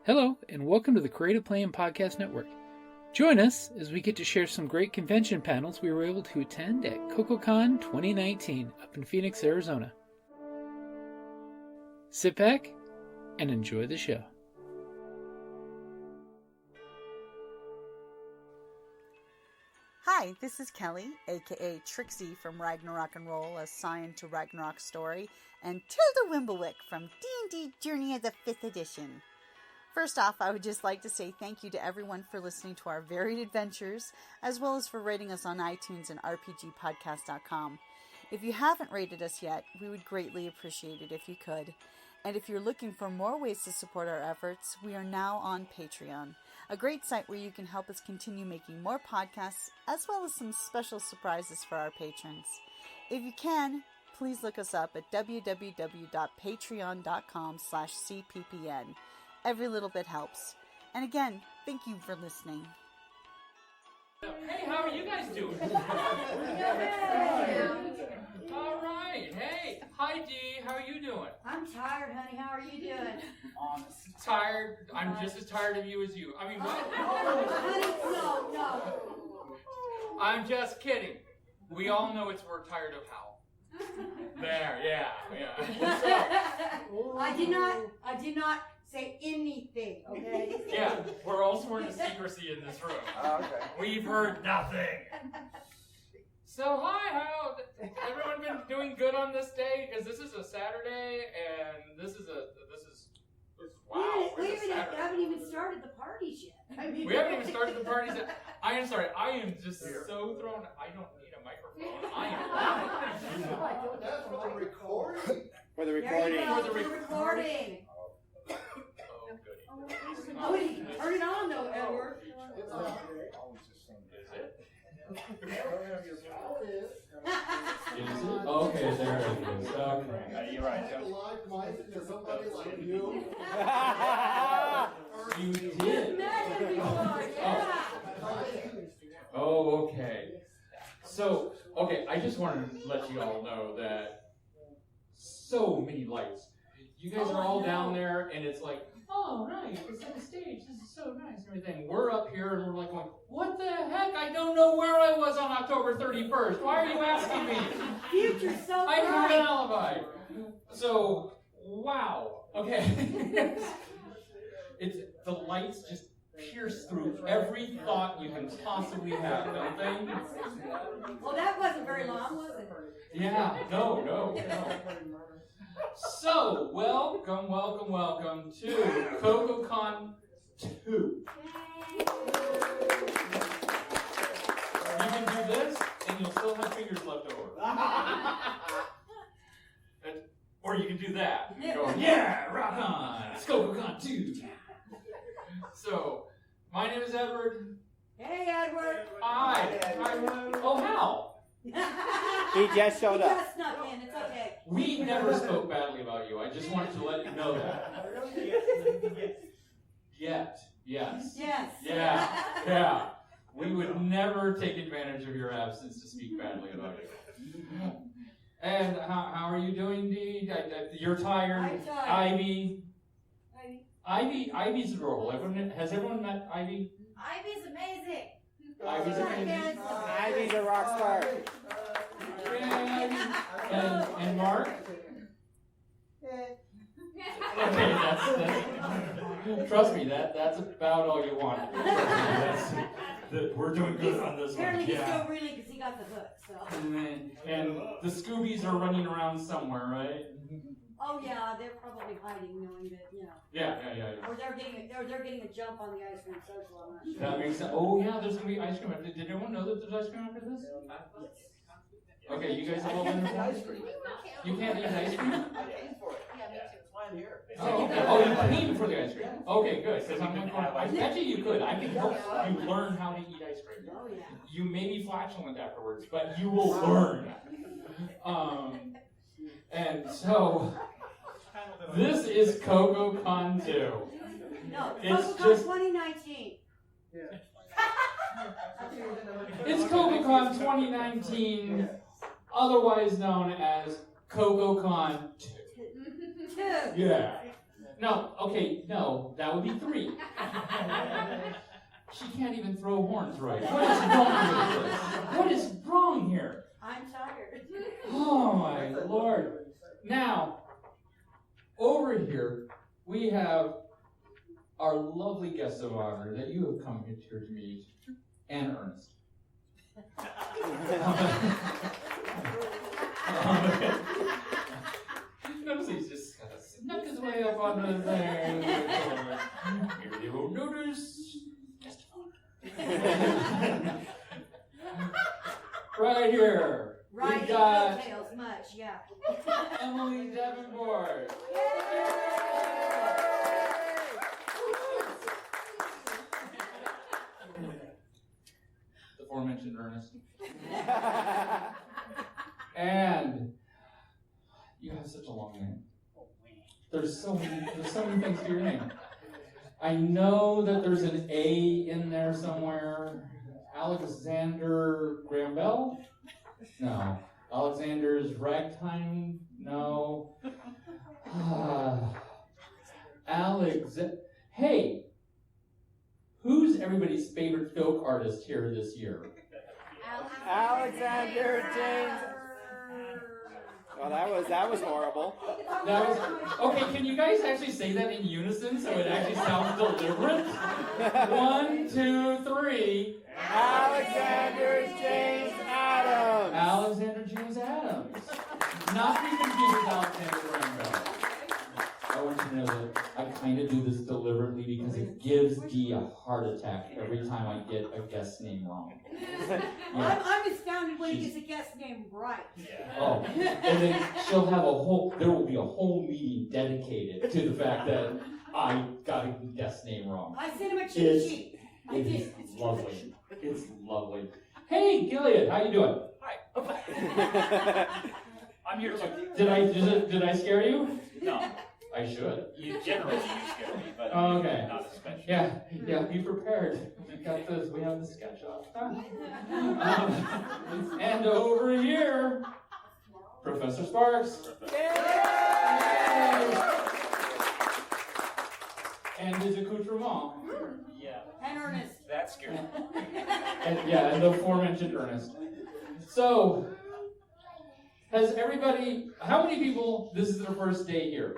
Hello, and welcome to the Creative Playing Podcast Network. Join us as we get to share some great convention panels we were able to attend at CoKoCon 2019 up in Phoenix, Arizona. Sit back and enjoy the show. Hi, this is Kelly, aka Trixie from Ragnarok and Roll, a Sign to Ragnarok story, and Tilda Wimblewick from D&D Journey of the 5th Edition. First off, I would just like to say thank you to everyone for listening to our varied adventures, as well as for rating us on iTunes and rpgpodcast.com. If you haven't rated us yet, we would greatly appreciate it if you could. And if you're looking for more ways to support our efforts, we are now on Patreon, a great site where you can help us continue making more podcasts, as well as some special surprises for our patrons. If you can, please look us up at www.patreon.com/cppn. Every little bit helps. And again, thank you for listening. Hey, how are you guys doing? All right. Hey, hi Dee. How are you doing? I'm tired, honey. How are you doing? Tired. I'm just as tired of you as you. I mean, what? Honey, no. I'm just kidding. We all know we're tired of Hal. There, yeah. I did not say anything, okay? Yeah, we're all sworn to secrecy in this room. Oh, okay. We've heard nothing. So, hi, how everyone been doing good on this day? Because this is a Saturday, and this is wow. Wait a minute, we haven't even started the parties yet. We haven't even started the parties yet. I am sorry, I am just so thrown. I don't need a microphone. I am. That's for the recording? For the recording. For the recording. Oh, goody. Oh, you can turn it on though, Edward. It's on today. Is it? Oh, Okay, there it is. Okay. You're right. live mic to somebody like you. You You've did. met him before, yeah. Oh, okay. So, okay, I just wanted to let you all know that so many lights. You guys are all down there, and it's like, oh, right, it's on the stage. This is so nice and everything. We're up here, and we're like going, what the heck? I don't know where I was on October 31st. Why are you asking me? Future's so I have bright. an alibi. So, wow. Okay. It's the lights just pierce through every thought you can possibly have, don't they? Well, that wasn't very long, was it? Yeah, no. So, welcome to CoKoCon 2. You can do this, and you'll still have fingers left over. Or you can do that. And go, yeah, rock on! It's CoKoCon 2. So, my name is Edward. Hey, Edward. Hi. Oh, Hal. He just showed He up. just snuck in. It's okay. We never spoke badly about you. I just wanted to let you know that. Yet. Yes. Yes. Yeah. We would never take advantage of your absence to speak badly about you. And how are you doing, Dee? You're tired. I'm tired. Ivy's a role. Has everyone met Ivy? Ivy's amazing. Ivy's amazing. Ivy's a rock star. And Mark? Okay, that's trust me, that's about all you want. We're doing good on this one. Apparently he's still reeling because he got the hook, so. And the Scoobies are running around somewhere, right? Oh yeah, they're probably hiding, knowing that, you know. Yeah. Or they're getting a jump on the ice cream social, I'm not sure. That makes sense. Oh yeah, there's gonna be ice cream. Did everyone know that there's ice cream after this? Okay, you guys have all been Ice cream. You can't eat ice cream? I paid for it. Yeah, me too. That's why I'm here. Oh, okay. Oh, you paid for the ice cream. Okay, good. Because I'm like, I bet you could. I can help you learn how to eat ice cream. Oh yeah. You may be flatulent afterwards, but you will learn. And so, this is CoKoCon 2. No, It's CoKoCon just- 2019. It's CoKoCon 2019, otherwise known as CoKoCon 2. Yeah. No, okay, no, that would be 3. She can't even throw horns right. What is wrong with this? What is wrong here? I'm tired. Oh my Lord. Now, over here, we have our lovely guest of honor that you have come here to meet, and Ernest. Notice he's just kind of snuck his way up on the thing. Here you will notice guest of honor. Right here, Right, we got details much, yeah. Emily Davenport. The aforementioned Ernest. And you have such a long name. There's so many things to your name. I know that there's an A in there somewhere. Alexander Graham Bell? No. Alexander's Ragtime? No. Hey! Who's everybody's favorite folk artist here this year? Alexander James. Oh, that was horrible. That was okay. Can you guys actually say that in unison so it actually sounds deliberate? 1, 2, 3. Alexander James Adams. Alexander James Adams. Not to be confused with Alexander Graham Bell. I want you to know that I kind of do this deliberately because it gives Dee a heart attack every time I get a guest name wrong. Yeah. I'm astounded when he gets a guest name right. Oh, and then there will be a whole meeting dedicated to the fact that I got a guest name wrong. I sent him a cheat sheet. It is lovely. It's lovely. Hey, Gilead, how you doing? Hi. I'm here to. Did I scare you? No. I should. You generally do scare me, but Okay. not especially. Yeah, be prepared. We have the sketch off. And over here, Professor Sparks. And his accoutrement. Yeah. And Ernest. That's scary. And the aforementioned Ernest. So, how many people, this is their first day here?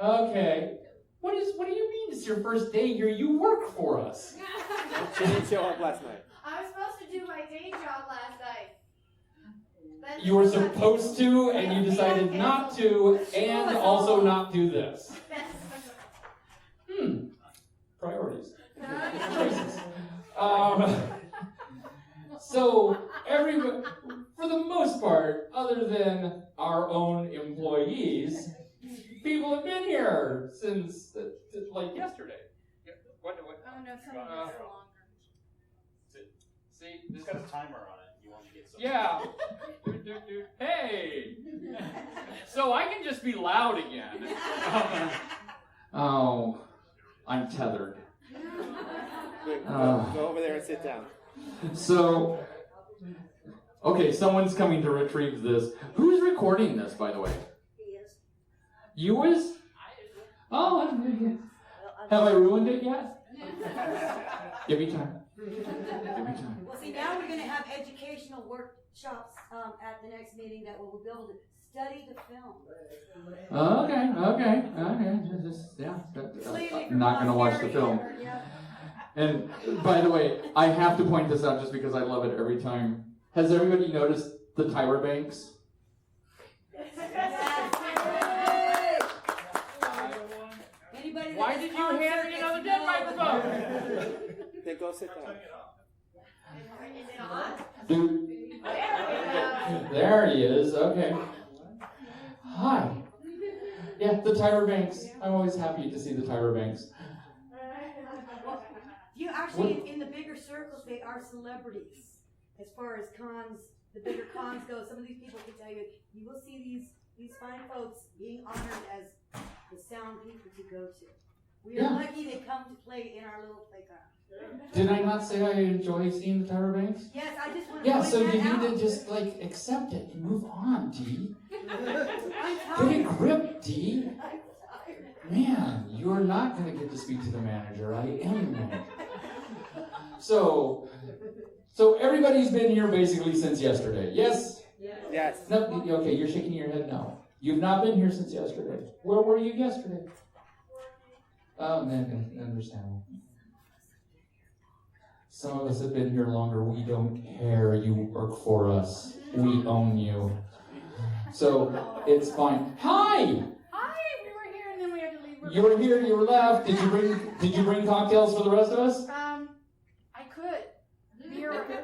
Okay. What do you mean it's your first day here? You work for us. She didn't show up last night. I was supposed to do my day job last night. But You were supposed to, and you decided not to, and also not do this. Priorities. Choices. So, for the most part, other than our own employees, people have been here since, like, yesterday. What? Oh no, some of us are longer. See, It's got a timer on it. You want to get some. yeah. Hey! So I can just be loud again. Oh, I'm tethered. Go over there and sit down. So, okay, someone's coming to retrieve this. Who's recording this, by the way? He is. You is? Oh, have I ruined it yet? Give me time. Well, see, now we're going to have educational workshops at the next meeting that we'll be able to study the film. Okay. I'm not going to watch the film. Yeah. And by the way, I have to point this out just because I love it every time. Has everybody noticed the Tyra Banks? Anybody Why did you hand me another dead microphone? Then go sit down. Is it on? Dude. There he is. Okay. Hi. Yeah, the Tyra Banks. I'm always happy to see the Tyra Banks. You actually, in the bigger circles, they are celebrities. As far as cons, the bigger cons go, some of these people can tell you, you will see these fine folks being honored as the sound people to go to. We are lucky they come to play in our little playground. Did I not say I enjoy seeing the Tyra Banks? Yes, I just want to Yeah, point so that you out. need to just, like, accept it and move on, Dee. Get a grip, D. Man, you're not going to get to speak to the manager. I am. So everybody's been here basically since yesterday. Yes? Yes. No, okay, you're shaking your head no. You've not been here since yesterday. Where were you yesterday? Oh, man, understandable. Some of us have been here longer. We don't care. You work for us. We own you. So it's fine. Hi! Hi, we were here and then we had to leave. You were here, you were left. Did you bring cocktails for the rest of us? I could. Beer. Okay.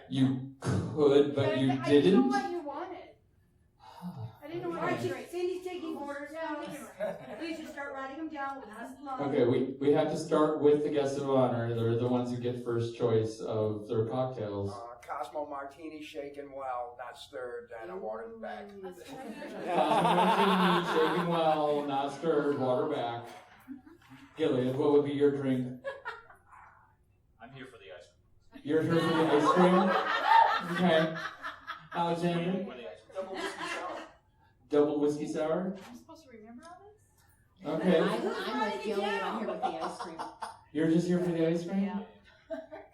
You could, but you I didn't know didn't. what you wanted. I didn't know what Alright, you wanted. Cindy's taking orders now. Please just start writing them down. We'll pass them along. Okay, we have to start with the guests of honor. They're the ones who get first choice of their cocktails. Cosmo Martini shaken well, not stirred, and a water back. Martini, shaken well, not stirred, water back. Gilead, what would be your drink? I'm here for the ice cream. You're here for the ice cream? Okay. Alexander? For the ice cream. Double whiskey sour. Double whiskey sour? I'm supposed to remember all this? Okay. I'm with Gilead. I'm here with the ice cream. You're just here for the ice cream? Yeah.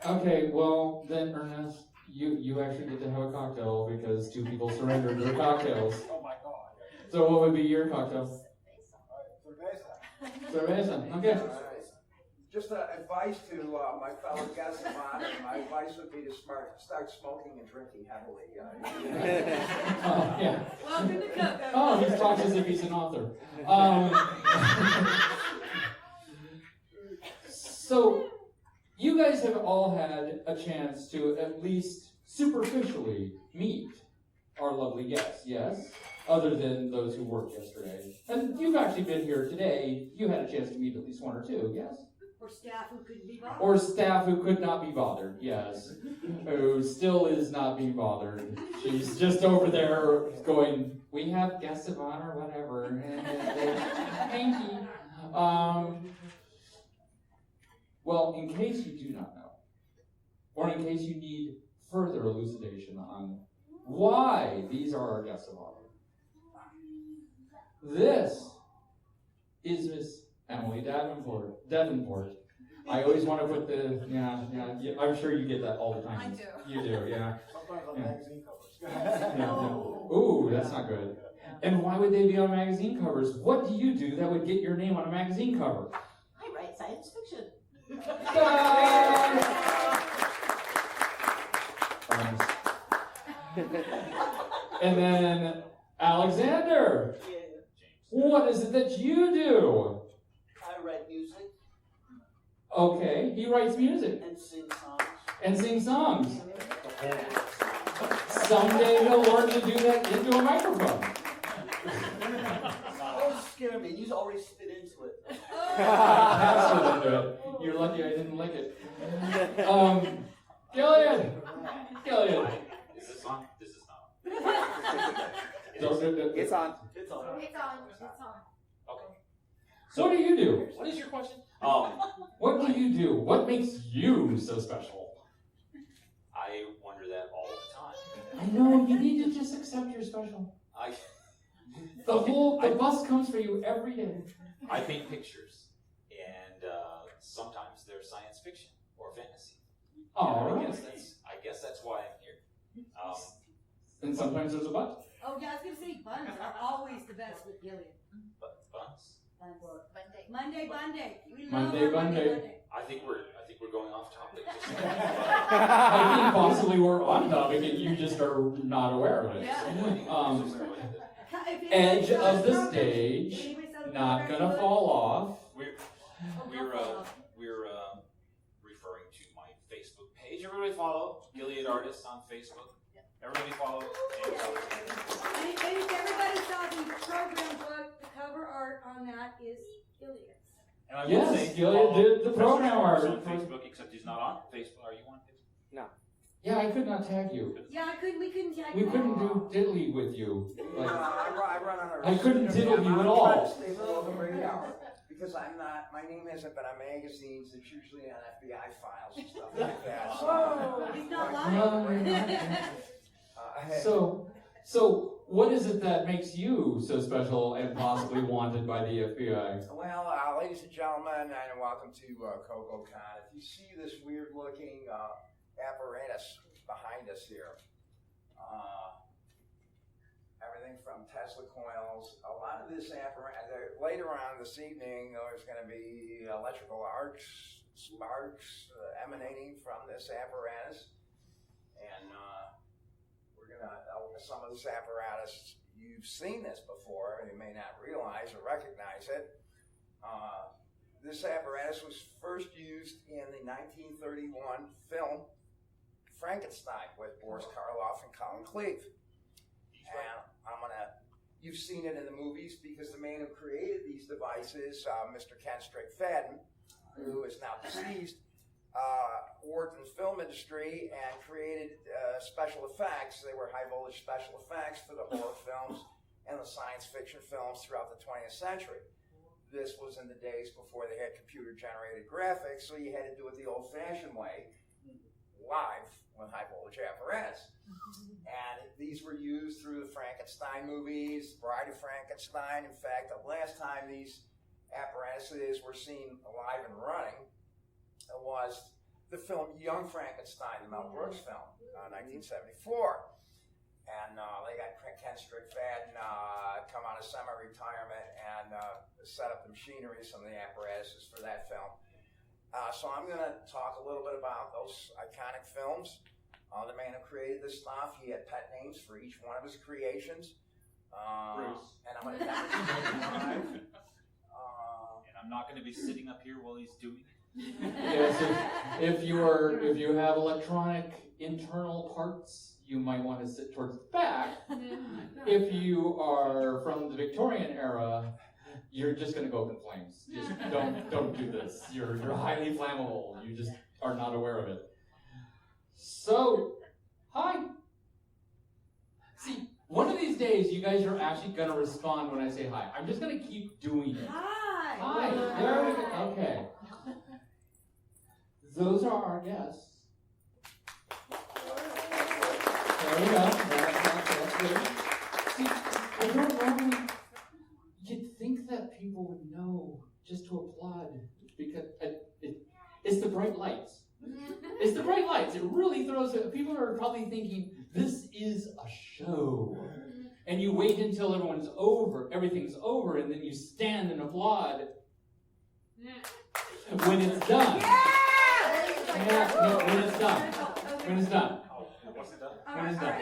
Okay, well, then, Ernest, you actually get to have a cocktail because two people surrendered their cocktails. Oh my god. So what would be your cocktail? Cerveza. Cerveza. Okay. Just advice to my fellow guests of honor. My advice would be to start smoking and drinking heavily. Oh, yeah. Welcome to CoKoCon. Oh, he talks as if he's an author. So, you guys have all had a chance to at least superficially meet our lovely guests, yes? Other than those who worked yesterday. And you've actually been here today. You had a chance to meet at least one or two, yes? Or staff who couldn't be bothered. Or staff who could not be bothered, yes. Who still is not being bothered. She's just over there going, we have guests of honor, whatever. Thank you. Well, in case you do not know, or in case you need further elucidation on why these are our guests of honor, this is Miss Emily Davenport. I always want to put the, yeah, I'm sure you get that all the time. I do. You do, yeah. Sometimes on Yeah. magazine covers. Yeah. Ooh, that's not good. And why would they be on magazine covers? What do you do that would get your name on a magazine cover? I write science fiction. And then Alexander, what is it that you do? I write music Okay, he writes music and sing songs. and sings songs. Someday he'll learn to do that into a microphone. Don't scare me. You already spit into it. Absolutely. You're lucky I didn't lick it. Gilead. Is this on? This is not. It's on. It's on. It's on. It's on. Okay. So what do you do? What is your question? What do you do? What makes you so special? I wonder that all the time. I know, you need to just accept you're special. The bus comes for you every day. I paint pictures, and sometimes they're science fiction or fantasy. All I right. guess that's why I'm here. And sometimes there's a but. Oh, yeah, I was going to say buns are always the best with Gilead. But buns. Monday. Monday. We love Monday, our Monday. I think we're going off topic. I think possibly we're on topic and you just are not aware of it. Edge of the stage, not gonna fall off. We're referring to my Facebook page. Everybody follow Gilead Artists on Facebook. Everybody follow James Alexander. And if everybody saw the program book, the cover art on that is Gilead's. And I will Yes, say, Gilead follow did the Professor program Harper's art. on Facebook, except he's not on Facebook. Are you on Facebook? No. Yeah, I could not tag you. Yeah, we couldn't tag We you. couldn't do diddly with you. Like, I run on a I couldn't diddle you at I'm all. trying to stay below the radar because I'm not. My name hasn't been on magazines. It's usually on FBI files and stuff like that. Oh, he's not lying. So what is it that makes you so special and possibly wanted by the FBI? Well, ladies and gentlemen, and welcome to CoKoCon. If you see this weird-looking apparatus behind us here, everything from Tesla coils, a lot of this apparatus, later on this evening, there's going to be electrical arcs, sparks emanating from this apparatus, and we're going to, some of this apparatus, you've seen this before, you may not realize or recognize it. This apparatus was first used in the 1931 film Frankenstein with Boris Karloff and Colin Cleave. And you've seen it in the movies because the man who created these devices, Mr. Ken Strickfaden, who is now deceased, worked in the film industry and created special effects. They were high voltage special effects for the horror films and the science fiction films throughout the 20th century. This was in the days before they had computer generated graphics, so you had to do it the old fashioned way, live with high voltage apparatus. And these were used through the Frankenstein movies, Bride of Frankenstein. In fact, the last time these apparatuses were seen alive and running was the film Young Frankenstein, the Mel Brooks film, 1974. And they got Ken Strickfaden come out of semi-retirement and set up the machinery, some of the apparatuses for that film. So I'm going to talk a little bit about those iconic films. The man who created this stuff, he had pet names for each one of his creations. Bruce. And I'm going to demonstrate And I'm not going to be sitting up here while he's doing it. Yes, if you have electronic internal parts, you might want to sit towards the back. If you are from the Victorian era, you're just going to go up in flames. Just don't do this. You're highly flammable. You just are not aware of it. So, hi. See, one of these days, you guys are actually going to respond when I say hi. I'm just going to keep doing it. Hi. Hi. There we go. Okay. Those are our guests. There we go. That's good. See, I don't normally. You'd think that people would know just to applaud because it's the bright lights. It's the bright lights. It really throws it. People are probably thinking this is a show, and you wait until everything's over, and then you stand and applaud when it's done. Yeah, no, when it's done. When it's done. What's it done? When it's done.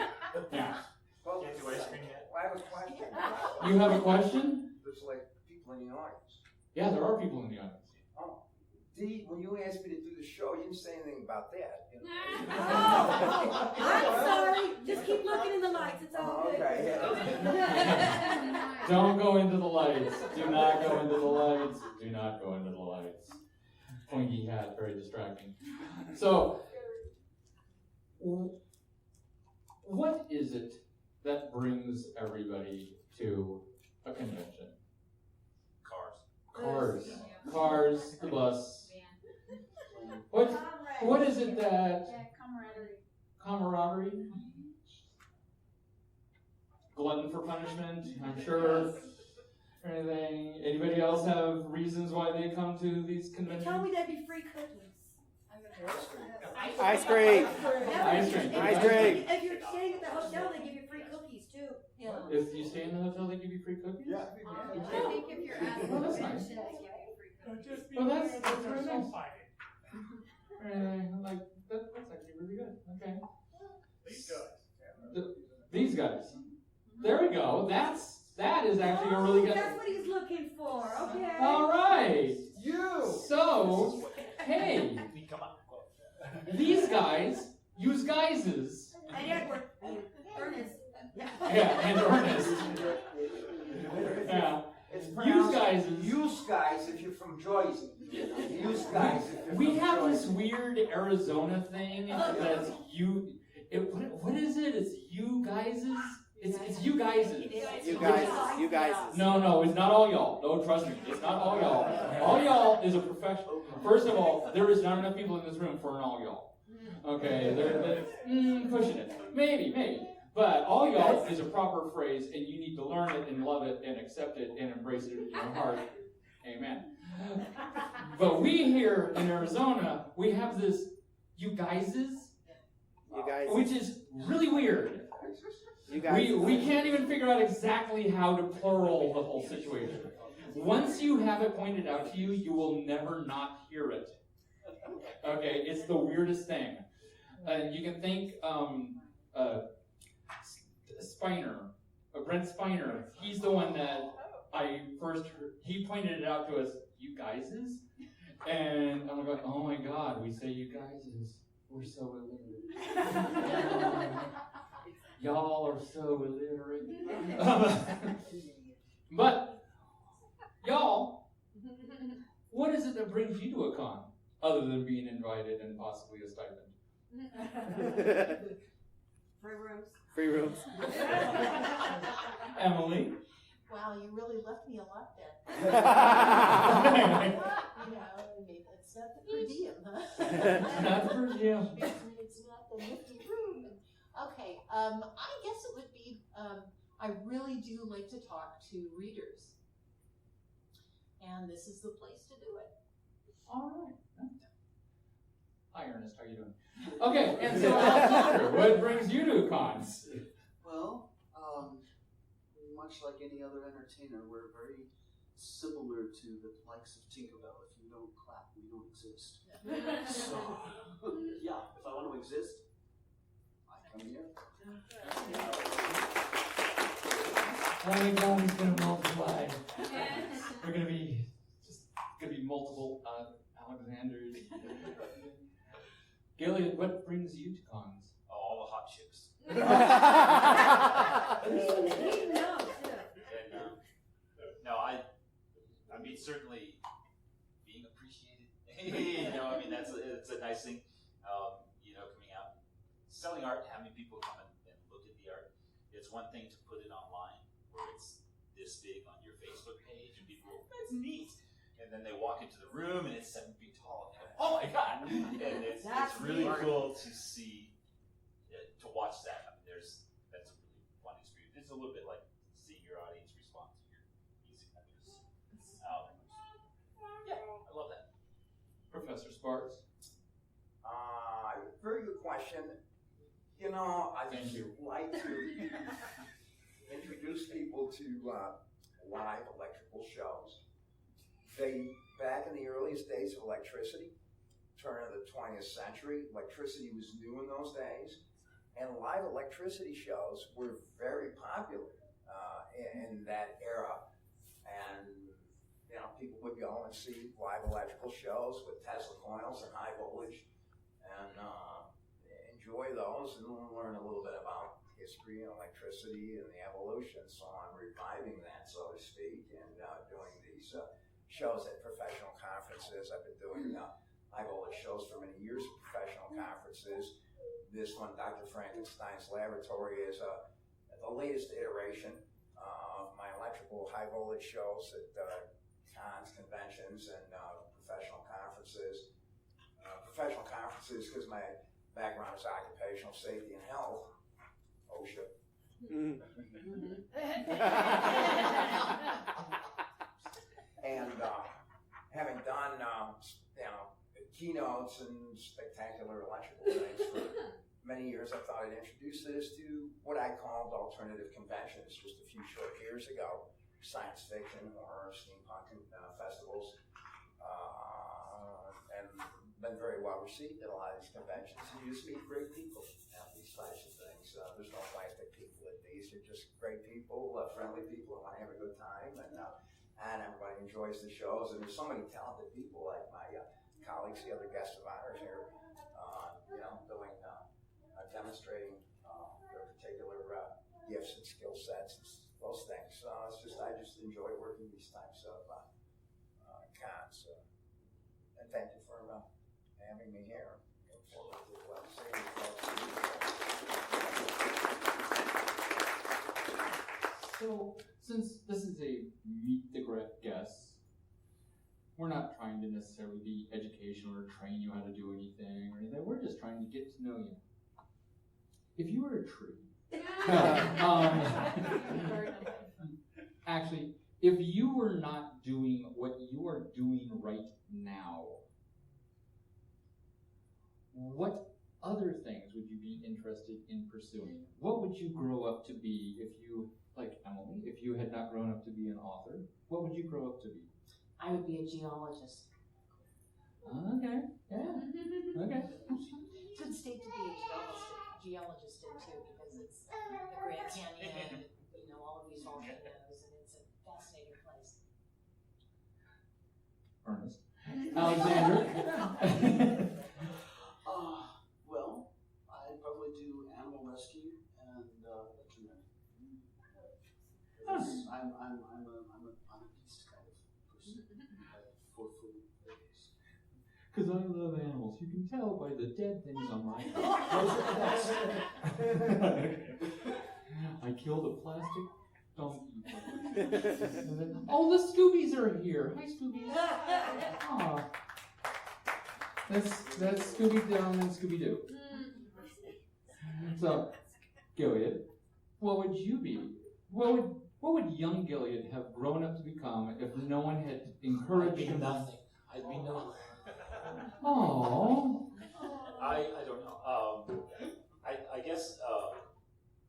Yeah. Well, Can't do ice cream yet. I have a question. You have a question? There's like people in the audience. Yeah, there are people in the audience. Oh, Dee, when you asked me to do the show, you didn't say anything about that. You know? Oh, I'm sorry. Just keep looking in the lights. It's all good. Okay. Yeah. Don't go into the lights. Do not go into the lights. Do not go into the lights. Pointy hat, very distracting. So, what is it that brings everybody to a convention? Cars. Cars, the bus. What is it that... Camaraderie? Glutton for punishment, I'm sure. Anything? Anybody else have reasons why they come to these They conventions? told me there'd be free cookies. Ice cream. Ice cream. Ice cream. If you're staying at the hotel, they give you free cookies too. Yeah. If you stay in the hotel, they give you free cookies? Yeah. I think if you're at a convention, they give you free cookies. Well, that's very nice. That's actually really good. Okay. These guys. There we go. That is actually a really good. That's what he's looking for. Okay. All right. You. So, hey, these guys use guises. And Edward. Ernest. Yeah, and Ernest. Yeah. It's Use guises. Use guys if you're from Jersey. Use guys if you're We from have Jersey. this weird Arizona thing that's you. What is it? It's you guys'? It's you guys'. You guys. No, it's not all y'all. No, trust me, it's not all y'all. All y'all is a professional. First of all, there is not enough people in this room for an all y'all. Okay, they're pushing it. Maybe. But all y'all is a proper phrase, and you need to learn it and love it and accept it and embrace it in your heart. Amen. But we here in Arizona, we have this you guyses, which is really weird. You guys, we can't even figure out exactly how to plural the whole situation. Once you have it pointed out to you, you will never not hear it. Okay, it's the weirdest thing. You can think Brent Spiner, he's the one that I first heard. He pointed it out to us, you guyses? And I'm going, oh my God, we say you guyses. We're so illiterate. Y'all are so illiterate. But, y'all, what is it that brings you to a con, other than being invited and possibly a stipend? Free rooms. free rooms. Emily? Wow, you really left me a lot there. It's not the per diem, huh? Not the per diem. It's not the nifty room. Okay, I guess it would be, I really do like to talk to readers. And this is the place to do it. All right. Hi, Ernest. How you doing? Okay, and so Alexander, what brings you to cons? Well, much like any other entertainer, we're very similar to the likes of Tinkerbell. If you don't clap, we don't exist. So, yeah, if I want to exist, I come here. Everybody's gonna multiply. We're gonna be multiple Alexanders. Gilead, what brings you to cons? Oh, all the hot chicks. He knows, too. And, no, I mean, certainly being appreciated. It's a nice thing. Coming out, selling art, having people come and look at the art. It's one thing to put it online where it's this big on your Facebook page and people go, that's neat. And then they walk into the room and it's 7 feet tall. And oh my God! And it's really cool to see, to watch that. I mean, that's a really fun experience. It's a little bit like seeing your audience respond to your music. Yeah, I love that. Professor Sparks? Very good question. I Thank you. like to introduce people to live electrical shows. Back in the earliest days of electricity, turn of the 20th century, electricity was new in those days, and live electricity shows were very popular in that era. And people would go and see live electrical shows with Tesla coils and high voltage, and enjoy those and learn a little bit about history and electricity and the evolution. So I'm reviving that, so to speak, and doing these shows at professional conferences. I've been doing high voltage shows for many years at professional conferences. This one, Dr. Frankenstein's Laboratory, is the latest iteration of my electrical high voltage shows at cons, conventions, and professional conferences. Professional conferences, because my background is occupational safety and health, OSHA. And having done keynotes and spectacular electrical things for many years, I thought I'd introduce this to what I called alternative conventions just a few short years ago. Science fiction, horror, steampunk festivals, and been very well received at a lot of these conventions. And you just meet great people at these types of things. There's no plastic people at these. They're just great people, friendly people who want to have a good time, and everybody enjoys the shows. And there's so many talented people, like my colleagues, the other guests of honor here, doing, demonstrating their particular gifts and skill sets, and those things. I just enjoy working these types of cons. And thank you for having me here. Look forward to seeing you folks. So, since this is a meet the guests, we're not trying to necessarily be educational or train you how to do anything or anything. We're just trying to get to know you. If you were a tree Actually, if you were not doing what you are doing right now, what other things would you be interested in pursuing? What would you grow up to be if you, like Emily, if you had not grown up to be an author? What would you grow up to be? I would be a geologist. Okay, yeah, okay. Good state to be a geologist in too, because it's the Grand Canyon, all of these volcanoes, and it's a fascinating place. Ernest. Alexander. Well, I'd probably do animal rescue and veterinary. I'm a beast kind of person. For food. Because I love animals. You can tell by the dead things on my I killed a plastic donkey. Oh, the Scoobies are here. Hi, Scoobies. Aw. That's Scooby-Doo and Scooby-Doo. So, Gilead, what would you be? What would young Gilead have grown up to become if no one had encouraged him? Nothing. I'd be no. Oh. I don't know. I guess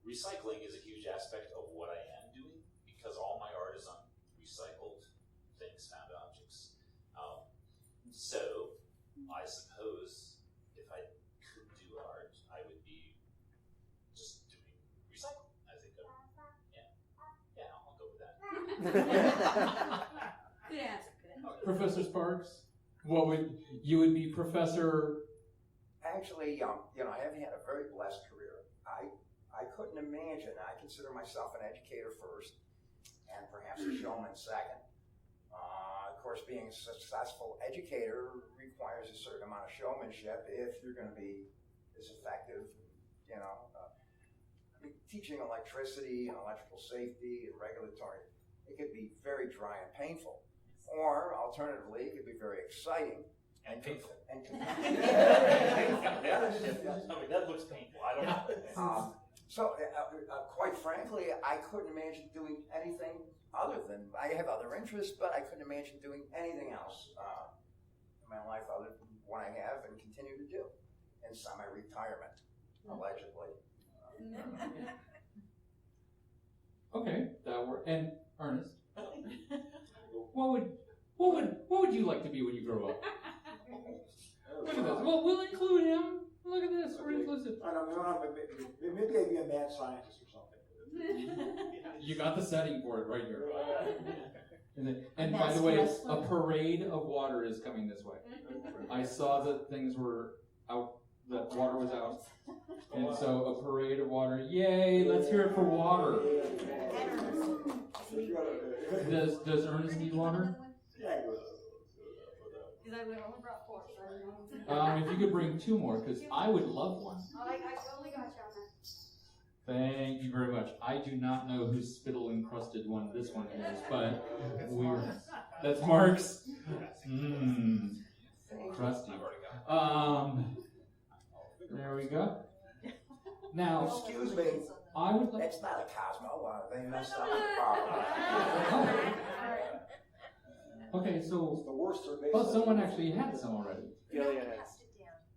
recycling is a huge aspect of what I am doing because all my art is on recycled things, found objects. So I suppose if I could do art, I would be just doing recycling. I think, I'll go with that. Good answer. Professor Sparks, what would you would be Professor? Actually, I have had a very blessed career. I couldn't imagine. I consider myself an educator first, and perhaps a showman second. Of course, being a successful educator requires a certain amount of showmanship if you're going to be as effective. Teaching electricity and electrical safety and regulatory, it could be very dry and painful. Or alternatively, it could be very exciting and painful. That looks painful. I don't know. Quite frankly, I couldn't imagine doing anything other than, I have other interests, but I couldn't imagine doing anything else in my life other than what I have and continue to do in semi-retirement, allegedly. Okay, that worked. And Ernest, what would you like to be when you grow up? Look at this. Well, we'll include him. Look at this. We're inclusive. I don't know. Maybe I'd be a mad scientist or something. You got the setting for it right here. And by the way, a parade of water is coming this way. I saw that things were out, that water was out. And so a parade of water. Yay, let's hear it for water. Does Ernest need water? Because I only brought 4. If you could bring 2 more, because I would love one. I totally got you on that. Thank you very much. I do not know whose spittle encrusted one this one is, but that's Mark's. Crusty. There we go. Now, excuse me. I would like. It's not a Cosmo. They messed up. Okay, so It's the worst someone actually had some already.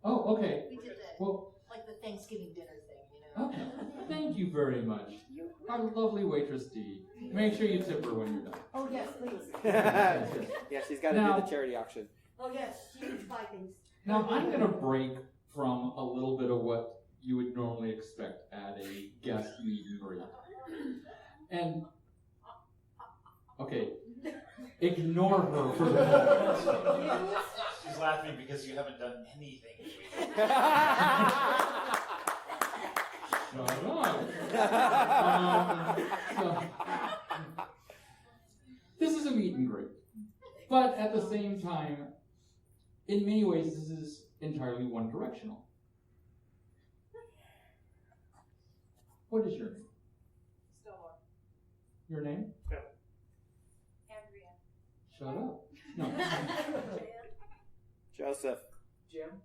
Oh, okay. We did it. Well, like the Thanksgiving dinner thing, okay. Thank you very much. Our lovely waitress D. Make sure you tip her when you're done. Oh, yes, please. Yeah, she's got to do the charity auction. Oh, yes, she needs to buy things. Now, I'm going to break from a little bit of what you would normally expect at a guest meet and greet. And, okay, ignore her for the moment. She's laughing because you haven't done anything. Shut up. This is a meet and greet. But at the same time, in many ways, this is entirely one-directional. What is your name? Stella. Your name? Andrea. Shut up. No. Joseph. Jim?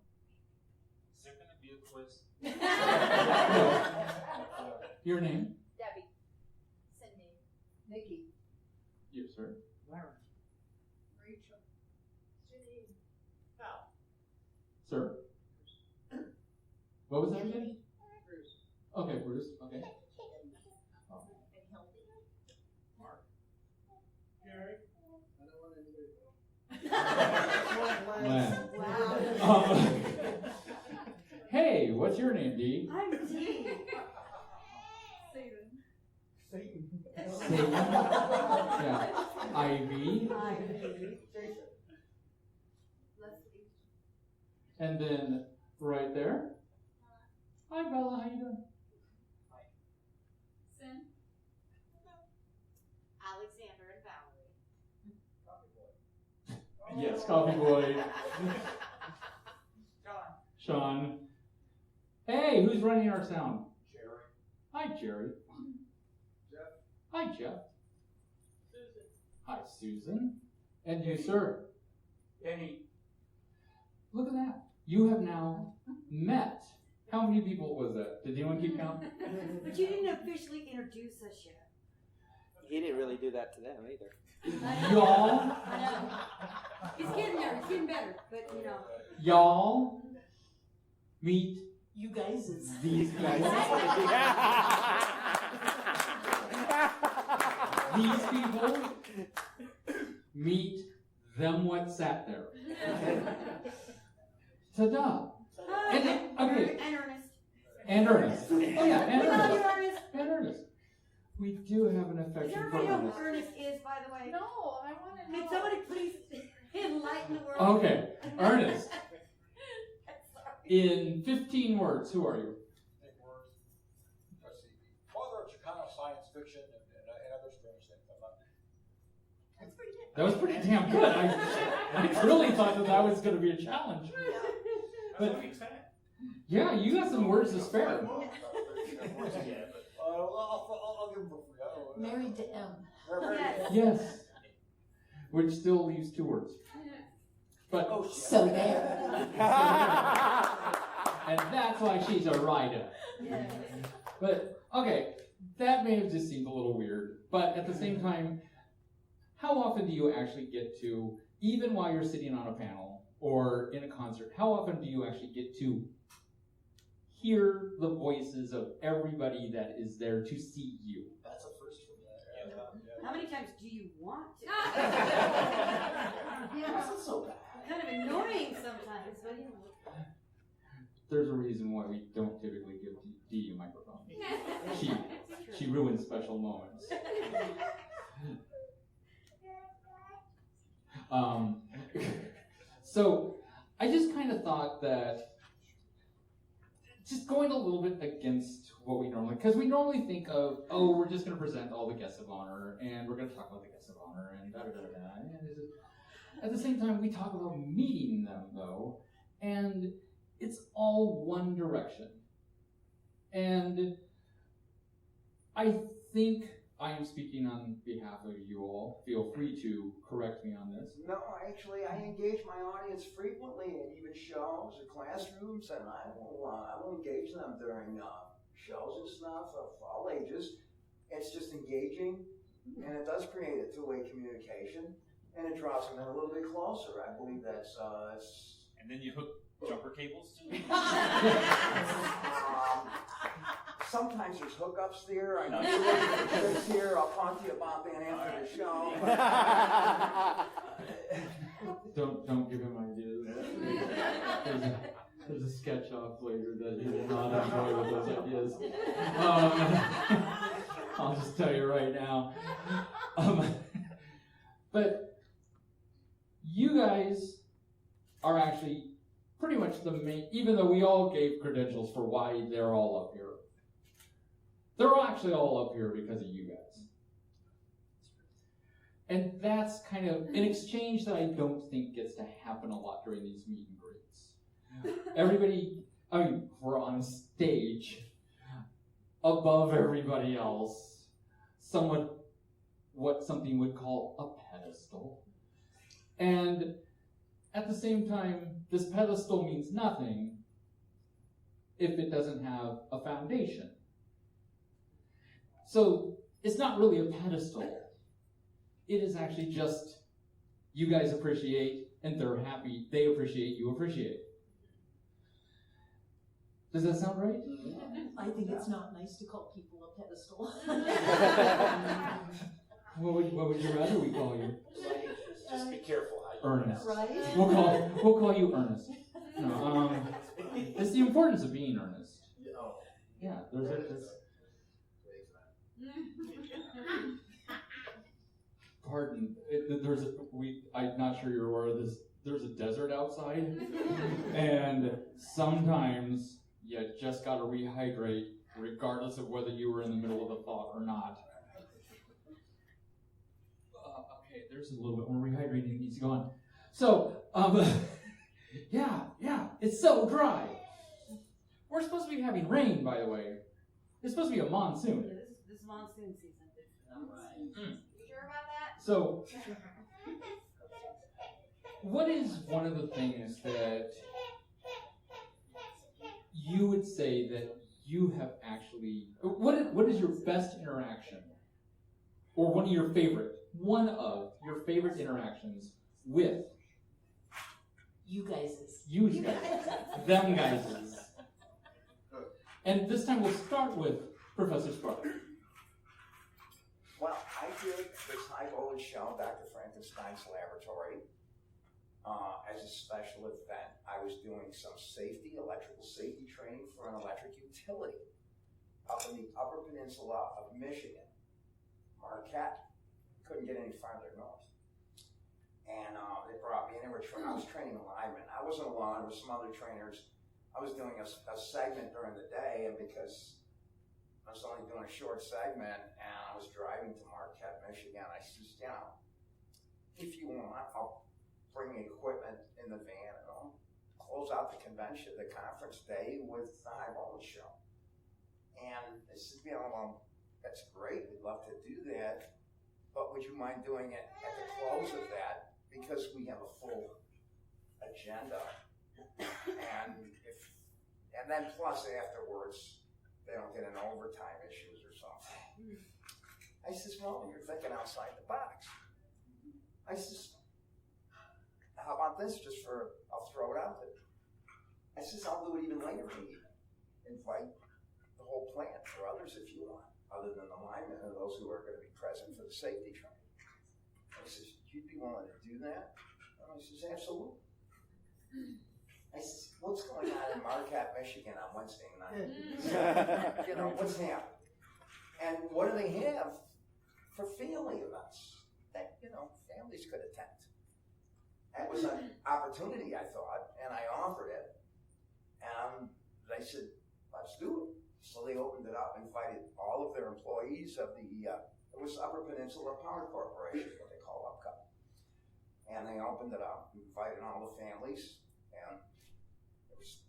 Is there going to be a quiz? Your name? Debbie. Cindy. Nikki. You, sir. Larry. Rachel. Janine. Sir? What was that again? Okay, Bruce. Okay. Oh. Mark. Gary. Len. Wow. Hey, what's your name, Dee? I'm Dee. Satan. Satan. Yeah. Ivy. Leslie. And then right there. Hi, Bella. How you doing? Sin. Alexander and Valerie. Yes, Coffee Boy. Sean. Hey, who's running our sound? Jerry. Hi, Jerry. Jeff. Hi, Jeff. Susan. Hi, Susan. And you, sir? Benny. Look at that. You have now met. How many people was that? Did anyone keep count? But you didn't officially introduce us yet. He didn't really do that to them either. Y'all, He's getting there. He's getting better. But, you know. y'all meet You guys is. these guys. These people meet them what sat there. Ta-da. And, okay. And Ernest. And Ernest. Oh yeah, and We love you, Ernest. Ernest. And Ernest. We do have an Does affection for everybody know Ernest. who Ernest is, by the way? No, I want to know. Can somebody please enlighten the world? Okay, Ernest. Sorry. In 15 words, who are you? Big words. Let's see. Father of Chicano science fiction and other strange things. I'm not. That's pretty good. That was pretty damn good. I really thought that was going to be a challenge. But yeah, you got some words to spare. I'll give him for free. Married to M. Yes. Yes. Which still leaves 2 words. But So there. and that's why she's a writer. Yes. But okay, that may have just seemed a little weird. But at the same time, how often do you actually get to, even while you're sitting on a panel or in a concert, how often do you actually get to hear the voices of everybody that is there to see you? That's a first for me. How many times do you want to? It wasn't so bad. Kind of annoying sometimes, but you know. There's a reason why we don't typically give Dee a microphone. She ruins special moments. So I just kind of thought that just going a little bit against what we normally, because we normally think of, oh, we're just going to present all the guests of honor, and we're going to talk about the guests of honor, and da-da-da-da-da. And at the same time, we talk about meeting them, though, and it's all one direction. And I think I am speaking on behalf of you all. Feel free to correct me on this. No, actually, I engage my audience frequently at even shows or classrooms, and I will engage them during shows and stuff of all ages. It's just engaging, and it does create a two-way communication, and it draws them in a little bit closer. I believe that's And then you hook jumper cables to it. Sometimes there's hookups there. I know it's here. I'll talk to you about that after the show. Don't give him ideas. There's a sketch off later that he will not enjoy with those ideas. I'll just tell you right now. But you guys are actually pretty much the main, even though we all gave credentials for why they're all up here. They're actually all up here because of you guys. And that's kind of an exchange that I don't think gets to happen a lot during these meet and greets. Everybody, I mean, we're on a stage above everybody else, somewhat what something would call a pedestal. And at the same time, this pedestal means nothing if it doesn't have a foundation. So it's not really a pedestal. It is actually just you guys appreciate, and they're happy. They appreciate, you appreciate. Does that sound right? I think it's not nice to call people a pedestal. What would you rather we call you? Just be careful how you Ernest. Right? We'll call you Ernest. No, it's the importance of being earnest. Oh. Yeah, Pardon. I'm not sure you're aware of this. There's a desert outside, and sometimes you just got to rehydrate, regardless of whether you were in the middle of a thought or not. Okay, there's a little bit more rehydrating that needs to go on. So, yeah, it's so dry. We're supposed to be having rain, by the way. It's supposed to be a monsoon. Yeah, this is monsoon season. All right. You sure about that? So, what is one of the things that you would say that you have actually, what is your best interaction? Or one of your favorite interactions with You guys. them guys. And this time we'll start with Professor Spark. Well, I did this high-voltage show, Dr. Frankenstein's Laboratory, as a special event. I was doing some electrical safety training for an electric utility up in the Upper Peninsula of Michigan, Marquette. Couldn't get any farther north. And they brought me in, I was training linemen. I wasn't alone, there were some other trainers. I was doing a segment during the day, and because I was only doing a short segment, and I was driving to Marquette, Michigan, I said, if you want, I'll bring the equipment in the van, and I'll close out the conference day with the high voltage show. And they said, well, that's great, we'd love to do that, but would you mind doing it at the close of that? Because we have a full agenda. And then plus afterwards, they don't get into overtime issues or something. I says, well, you're thinking outside the box. I says, how about this, I'll throw it out there. I says, I'll do it even later in the evening. Invite the whole plant or others if you want, other than the linemen and those who are going to be present for the safety training. I says, you'd be willing to do that? And I says, absolutely. I says, what's going on in Marquette, Michigan on Wednesday night? What's happening? And what do they have for family events that, families could attend? That was an opportunity, I thought, and I offered it. And they said, let's do it. So they opened it up, invited all of their employees of it was Upper Peninsula Power Corporation, what they call UPCO. And they opened it up, invited all the families, and there was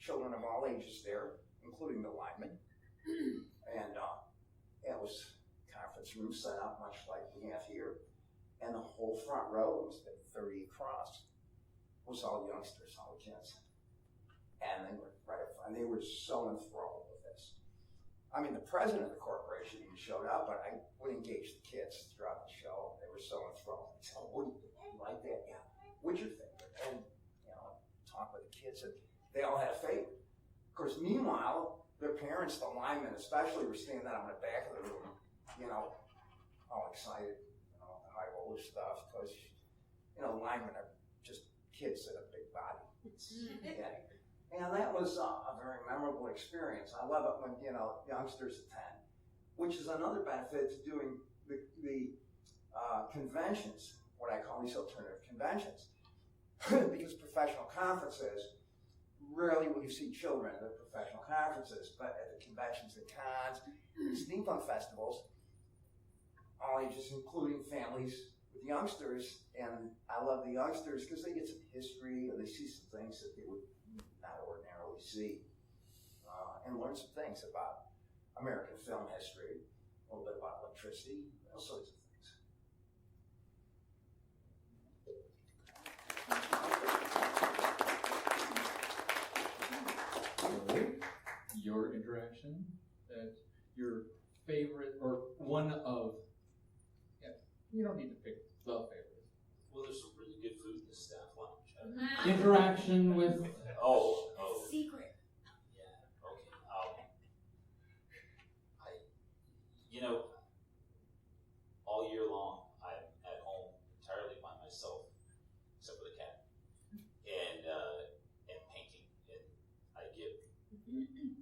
children of all ages there, including the linemen. And it was a conference room set up much like we have here. And the whole front row, was 30 across, was all youngsters, all kids. And they were right up front. They were so enthralled with this. I mean, the president of the corporation even showed up, but I would engage the kids throughout the show. They were so enthralled. I said, what do you like that? Yeah. What's your favorite? And, talk with the kids, and they all had a favorite. Of course, meanwhile, their parents, the linemen especially, were standing out on the back of the room, all excited, high voltage stuff, because, linemen are just kids in a big body. Yeah. And that was a very memorable experience. I love it when, youngsters attend, which is another benefit to doing the conventions, what I call these alternative conventions. Because professional conferences, rarely will you see children at professional conferences, but at the conventions, the cons, the steampunk festivals, all ages, including families with youngsters, and I love the youngsters because they get some history and they see some things that they would not ordinarily see, and learn some things about American film history, a little bit about electricity, all sorts of things. Your interaction, your favorite you don't need to pick the favorite. Well, there's some really good food in the staff lounge. Interaction with. Oh. Secret. Yeah. Okay. You know, all year long I'm at home entirely by myself, except for the cat, and painting, and I get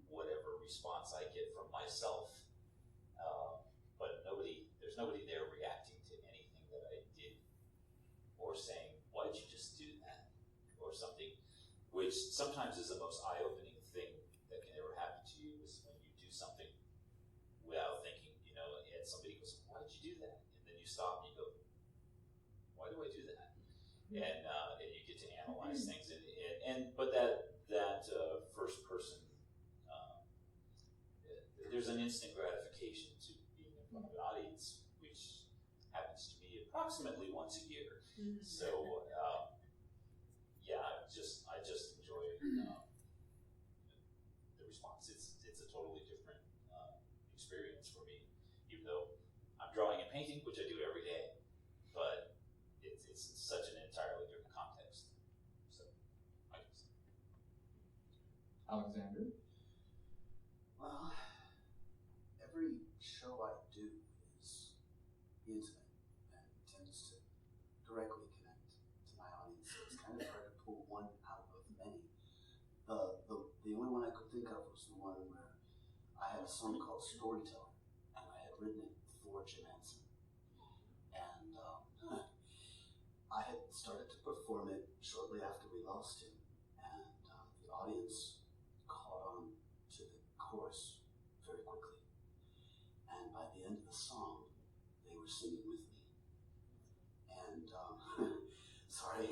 whatever response I get from myself, but there's nobody there reacting to anything that I did, or saying, "Why did you just do that?" or something, which sometimes is the most eye-opening thing that can ever happen to you, is when you do something without thinking, and somebody goes, "Why did you do that?" And then you stop and you go, "Why do I do that?" And you get to analyze things, but that first person, there's an instant gratification to being in front of an audience, which happens to me approximately once a year. So I just enjoy the response. It's a totally different experience for me, even though I'm drawing and painting, which I do every day, but it's such an entirely different context. So, I guess. Alexander? Well, every show I do is intimate and tends to directly connect to my audience. So it's kind of hard to pull one out of many. The only one I could think of was the one where I had a song called Storyteller, and I had written it for Jim Henson. And I had started to perform it shortly after we lost him, and the audience caught on to the chorus very quickly. And by the end of the song, they were singing with me. And sorry,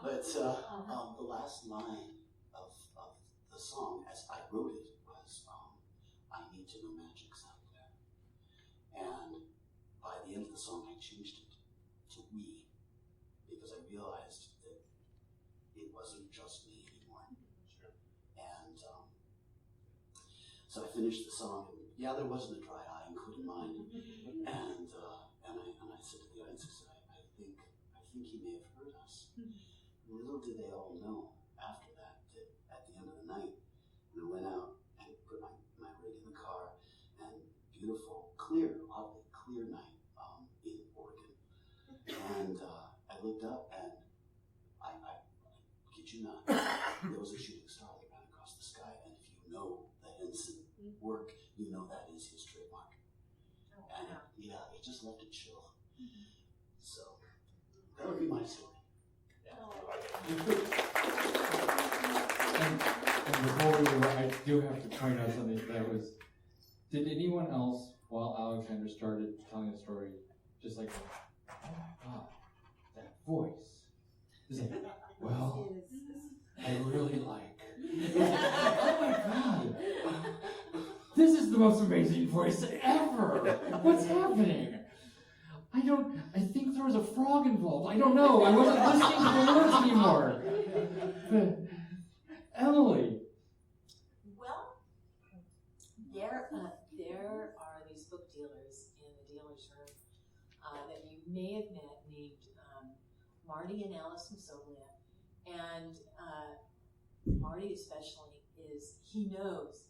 but the last line of the song, as I wrote it, was "I need to know magic's out there." And by the end of the song, I changed it to "we," because I realized that it wasn't just me anymore. Sure. And so I finished the song, and yeah, there wasn't a dry eye, including mine. And I said to the audience, I said, I think he may have heard us. Little did they all know after that at the end of the night, we went out and put my rig in the car, and beautiful, oddly clear night in Oregon. And I looked up, and I kid you not, there was a shooting star that ran across the sky. And if you know the Henson work, you know that is his trademark. And it just left a chill. So that would be my story. And before I do have to point out something that was, did anyone else, while Alexander started telling the story, just like, "Oh my God, that voice"? Is like, "Well, I really like." Oh my God, this is the most amazing voice ever. What's happening? I think there was a frog involved. I don't know. I wasn't listening to the words anymore. Emily. Well, there are these book dealers in the dealer's room that you may have met, named Marty and Alice Musoglia. And Marty especially he knows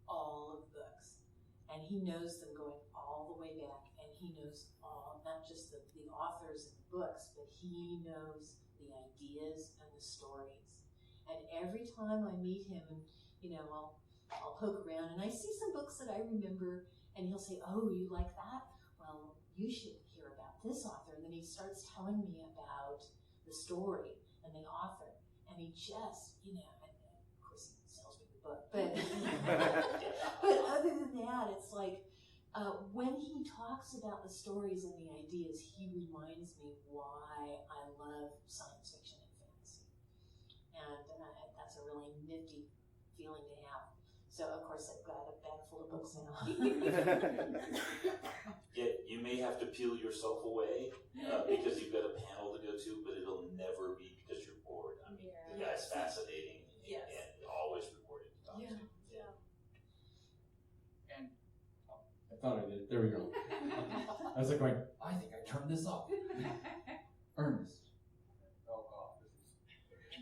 all of the books, and he knows them going all the way back, and he knows not just the authors and the books, but he knows the ideas and the stories. And every time I meet him, and I'll poke around, and I see some books that I remember, and he'll say, "Oh, you like that? Well, you should hear about this author." And then he starts telling me about the story and the author, and he just, and of course he sells me the book, but but other than that, it's like when he talks about the stories and the ideas, he reminds me why I love science fiction and fantasy. And that's a really nifty feeling to have. So, of course, I've got a bag full of books now. Yeah, you may have to peel yourself away because you've got a panel to go to, but it'll never be because you're bored. I mean, the guy's fascinating and always rewarding to talk to. And I thought I did. There we go. I was like going, I think I turn this up. Ernest. Oh, God.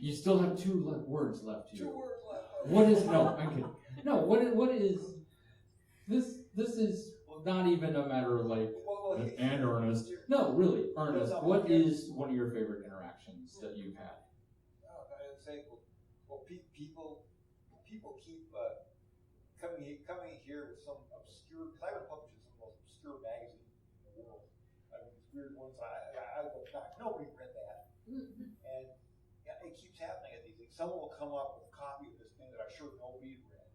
You still have words left to you. 2 words left. What is, no, I'm kidding. No, what is, this is not even a matter of like, and Ernest. No, really, Ernest, what is one of your favorite interactions that you've had? I'd say, people keep coming here with some obscure, because I've been published in some of the most obscure magazines in the world. I mean, these weird ones, I look back, nobody read that. And yeah, it keeps happening at these things. Someone will come up with a copy of this thing that I'm sure nobody read.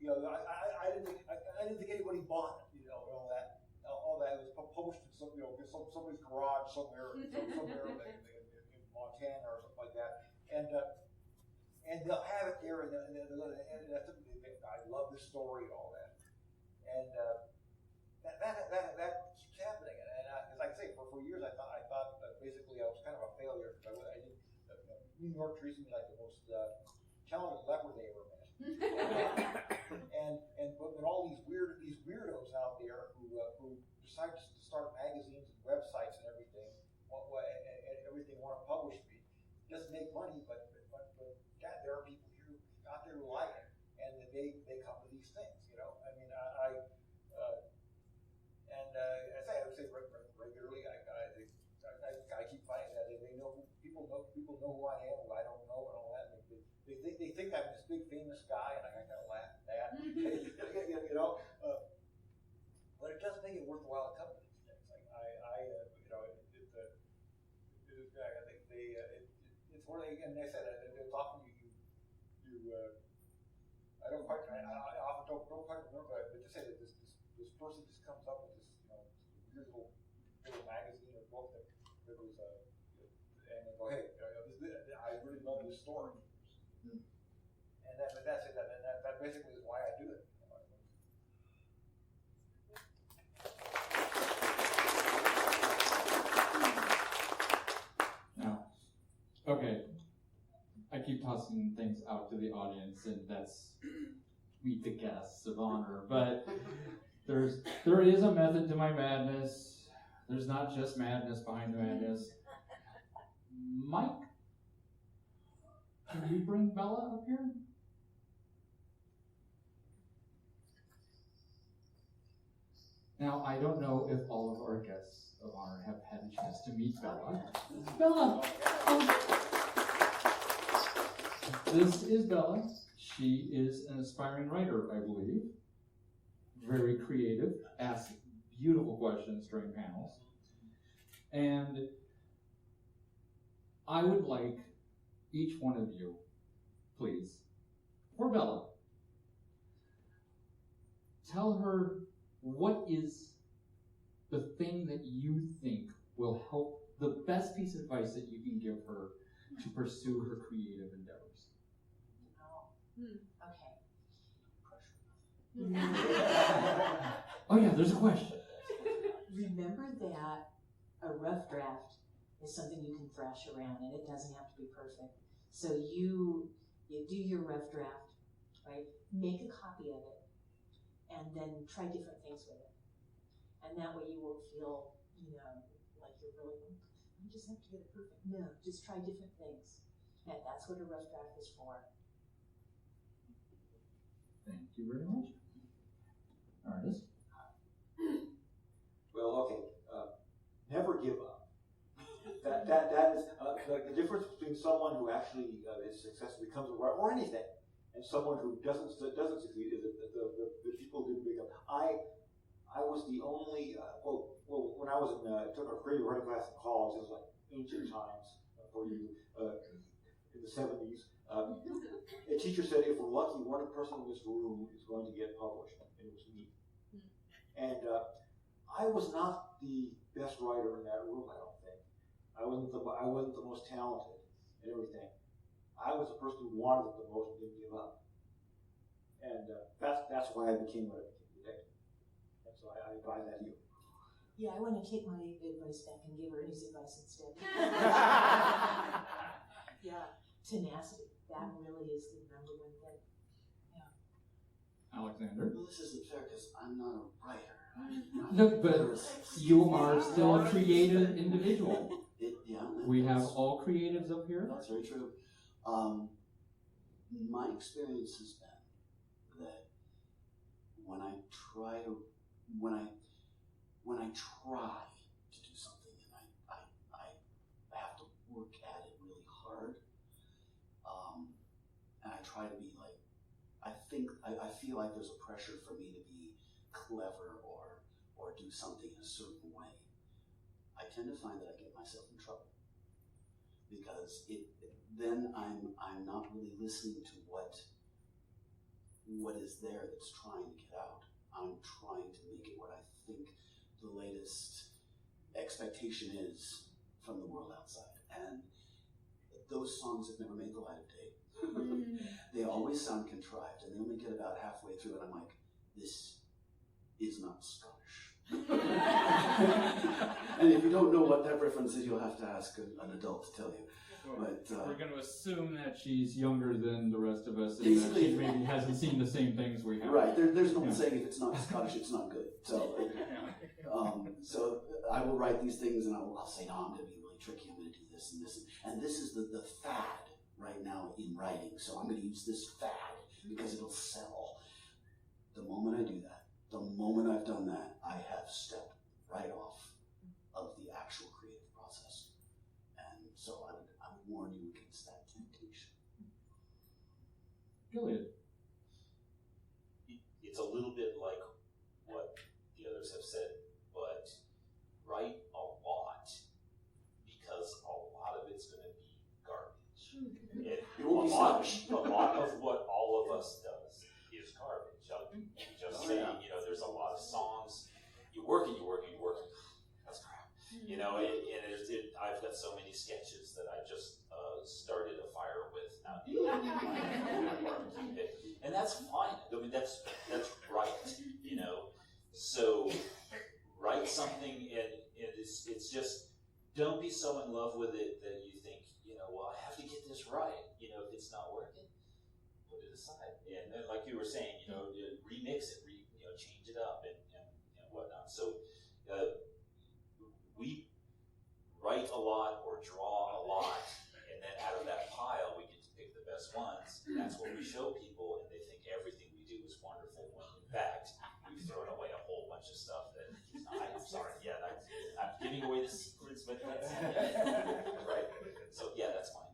You know, I didn't think anybody bought it. You know, all that was published in somebody's garage somewhere in Montana or something like that, and they'll have it there, and I love this story and all that, and that keeps happening. And like I say, for years I thought basically I was kind of a failure because I did. New York treats me like the most talented leper they ever met. But all these weirdos out there who decide to start magazines and websites and everything, want to publish me, just make money. But God, there are people here out there who like it, and they come to these things. You know, I mean, as I would say regularly, I keep finding that they know people know who I am, who I don't know, and all that. They think I'm this big famous guy, and I kind of laugh at that. You know, but it does make it worthwhile to come to these things. Like it's one of the, and they said it's often I often don't quite remember, but just say that this person just comes up with this weird little magazine or book that was and they go, hey, I really love this story. And that's it. That basically is why I do it. Now, okay, I keep tossing things out to the audience, and that's meet the guests of honor. But there is a method to my madness. There's not just madness behind the madness. Mike, can you bring Bella up here? Now, I don't know if all of our guests of honor have had a chance to meet Bella. Bella! This is Bella. She is an aspiring writer, I believe. Very creative, asks beautiful questions during panels. And I would like each one of you, please, for Bella, tell her what is the thing that you think will help, the best piece of advice that you can give her to pursue her creative endeavors. Okay. Oh yeah, there's a question. Remember that a rough draft is something you can thrash around, and it doesn't have to be perfect. So you do your rough draft, right? Make a copy of it, and then try different things with it. And that way you won't feel, like you're really, you just have to get it perfect. No, just try different things. And that's what a rough draft is for. Thank you very much. Ernest? Well, okay. Never give up. That is the difference between someone who actually is successful, becomes a writer, or anything, and someone who doesn't succeed is that the people didn't pick up. I was the only when I was took a creative writing class in college. It was like ancient times for you in the 70s. A teacher said, if we're lucky, one person in this room is going to get published, and it was me. And I was not the best writer in that room, I don't think. I wasn't the most talented and everything. I was the person who wanted it the most and didn't give up. And that's why I became what I became today. And so I advise that to you. Yeah, I want to take my advice back and give Ernie's advice instead. Yeah, tenacity. That really is the number one thing. Yeah. Alexander? Well, this isn't fair because I'm not a writer. No, but you are still a creative individual. We have all creatives up here. That's very true. My experience has been that when I try to do something and I have to work at it really hard, and I try to be like, I feel like there's a pressure for me to be clever or do something in a certain way. I tend to find that I get myself in trouble because then I'm not really listening to what is there that's trying to get out. I'm trying to make it what I think the latest expectation is from the world outside. And those songs have never made the light of day. They always sound contrived, and they only get about halfway through, and I'm like, this is not Scottish. And if you don't know what that reference is, you'll have to ask an adult to tell you. But we're going to assume that she's younger than the rest of us, and that she maybe hasn't seen the same things we have. Right. There's no saying if it's not Scottish, it's not good. So, so I will write these things, and I'll say, no, I'm going to be really tricky. I'm going to do this and this, and this is the fad right now in writing. So I'm going to use this fad because it'll sell. The moment I do that, the moment I've done that, I have stepped right off of the actual creative process. And so I would warn you against that temptation. Gilead. It's a little bit like what the others have said, but write a lot because a lot of it's going to be garbage. A lot of what all of us does is garbage. Just saying, there's a lot of songs. You work. That's crap. I've got so many sketches that I just started a fire with out in my barbecue pit, and that's fine. I mean, that's right. So write something, and it's just don't be so in love with it that you think, well, I have to get this right. If it's not working, put it aside. And then, like you were saying, remix it, change it up, and whatnot. So we write a lot or draw a lot, and then out of that pile, we get to pick the best ones. And that's what we show people, and they think everything we do is wonderful. When in fact, we've thrown away a whole bunch of stuff that I'm sorry. Yeah, I'm giving away the secrets, but that's right. So yeah, that's fine.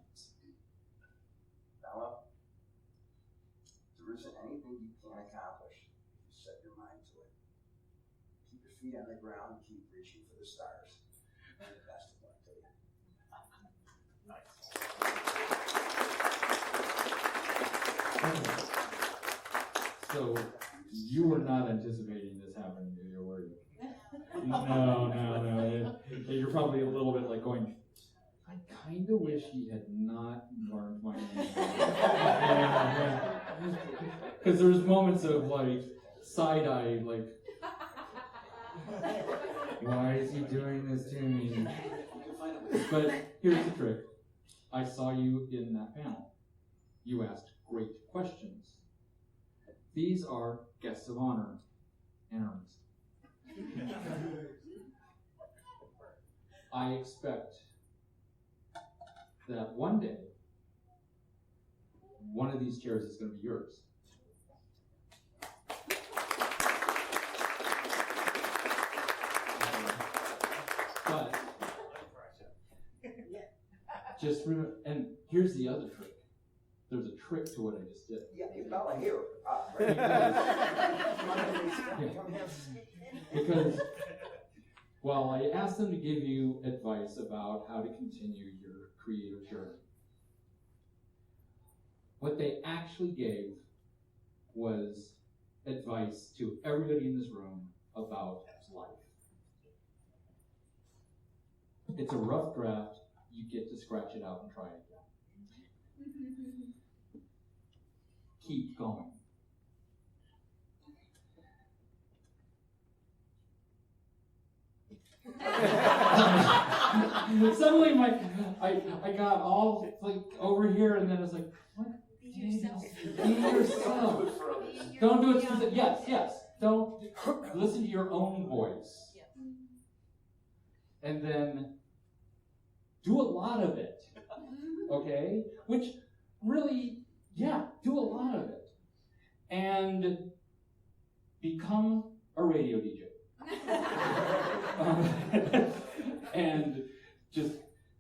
Bella, there isn't anything you can't accomplish if you set your mind to it. Keep your feet on the ground and keep reaching for the stars. And the best of luck to you. Nice. So you were not anticipating this happening to you, were you? No. You're probably a little bit like going, I kind of wish he had not learned my name. Because there's moments of like side-eye, like, why is he doing this to me? But here's the trick. I saw you in that panel. You asked great questions. These are guests of honor and Ernest. I expect that one day, one of these chairs is going to be yours. But just remember, and here's the other trick. There's a trick to what I just did. Yeah, you Bella here. Because well, I asked them to give you advice about how to continue your creative journey. What they actually gave was advice to everybody in this room about life. It's a rough draft. You get to scratch it out and try it again. Keep going. Suddenly I got all like over here, and then I was like, what? Be yourself. Don't do it. Yes. don't listen to your own voice. And then do a lot of it. Okay? Which really, do a lot of it. And become a radio DJ. And just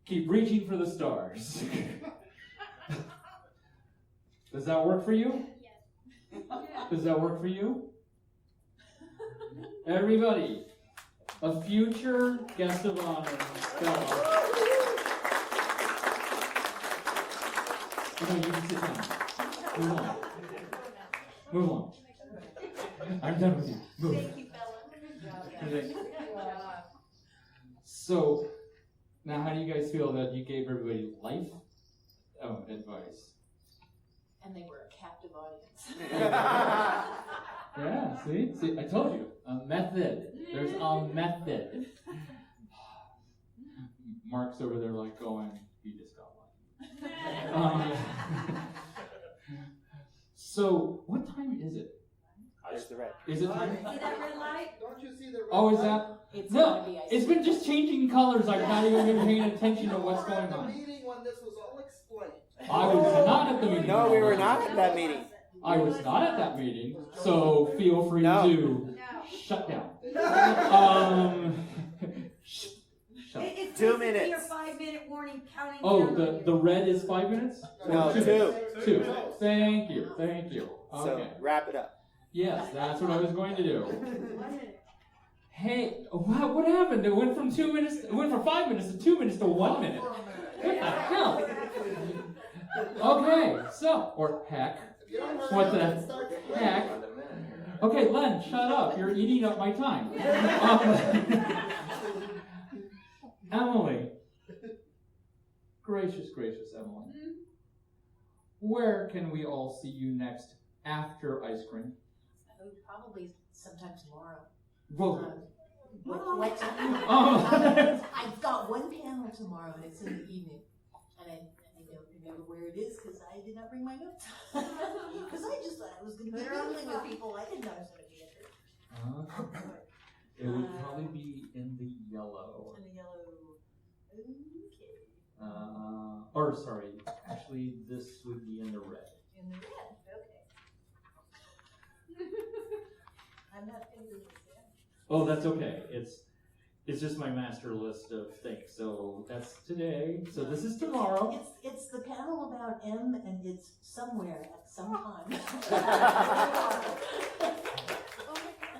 keep reaching for the stars. Does that work for you? Yes. Does that work for you? Everybody, a future guest of honor. Okay, you can sit down. Move on. Move on. I'm done with you. Move. Thank you, Bella. So, now how do you guys feel that you gave everybody life advice? And they were a captive audience. Yeah, see, I told you, a method. There's a method. Mark's over there like going, he just got lucky. So, what time is it? There's the red. Is it time? See that red light? Don't you see the red Oh, is light? that? It's No, gonna be ice it's cream. been just changing colors. I've not even been paying attention to You what's were going at the on. meeting when this was all explained. I was not at the meeting. No, we were not at that meeting. I was not at that meeting, so feel free No. to No. shut down. Shut. It's 2 basically minutes. your 5-minute warning counting Oh, down on the you. red is 5 minutes? No, Or 2. 2. Thank you. Okay. So wrap it up. Yes, that's what I was going to do. 1 minute. Hey, what happened? It went from 2 minutes. It went from 5 minutes to 2 minutes to 1 minute. What the hell? Okay, so heck. What the heck? Okay, Len, shut up. You're eating up my time. Emily. Gracious Emily. Where can we all see you next after ice cream? Oh, probably sometime tomorrow. Well, What time? Oh. I've got one panel tomorrow, and it's in the evening. And I don't remember where it is because I did not bring my notes. Because I just thought I was going to be mingling with people. I didn't know I was going to be at there. It would probably be in the yellow. In the yellow. Okay. Or sorry, actually this would be in the red. In the red. Okay. I'm not fingering this yet. Oh, that's okay. It's just my master list of things. So that's today. So this is tomorrow. It's the panel about M, and it's somewhere at some time.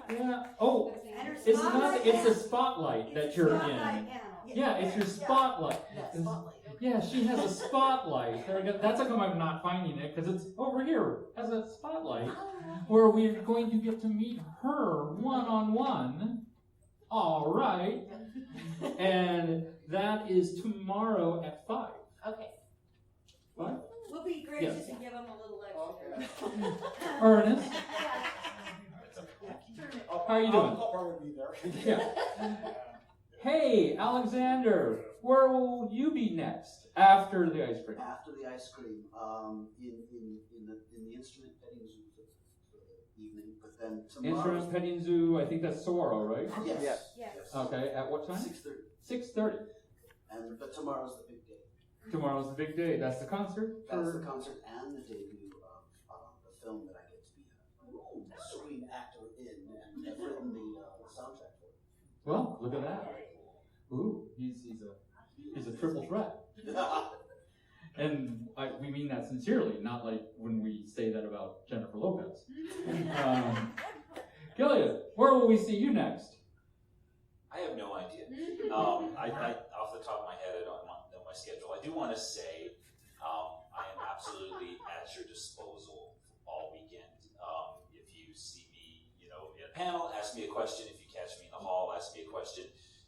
Yeah. Oh, it's not. It's a spotlight that you're in. Yeah, it's your spotlight. Yeah, spotlight. Okay. Yeah, she has a spotlight. There we go. That's how come I'm not finding it, because it's over here as a spotlight, where we're going to get to meet her one-on-one. All right. And that is tomorrow at 5. Okay. 5? We'll be gracious Yes. and give them a little extra. Ernest, how are you doing? I'll probably be there. Yeah. Hey, Alexander, where will you be next after the ice cream? After the ice cream, in the instrument petting zoo for the evening, but then tomorrow. Instrument Petting Zoo, I think that's Saguaro, right? Yes. Yes. Yes. Okay, at what time? 6:30. 6:30. But tomorrow's the big day. Tomorrow's the big day. That's the concert? That's the concert and the debut of the film that I get to be a screen actor in, and I've written the soundtrack for it. Well, look at that. Ooh, he's a triple threat. And we mean that sincerely, not like when we say that about Jennifer Lopez. Gilead, where will we see you next? I have no idea. I off the top of my head, I don't know my schedule. I do want to say I am absolutely at your disposal all weekend. If you see me, in a panel, ask me a question. If you catch me in the hall, ask me a question.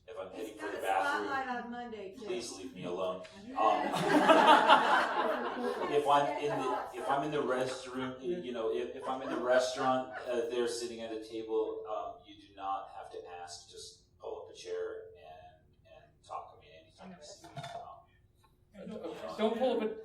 If I'm heading It's for got the a bathroom, spotlight on Monday, too. please leave me alone. If I'm in the restroom, if I'm in the restaurant, they're sitting at a table, you do not have to ask. Just pull up a chair and talk to me anytime you see me. Don't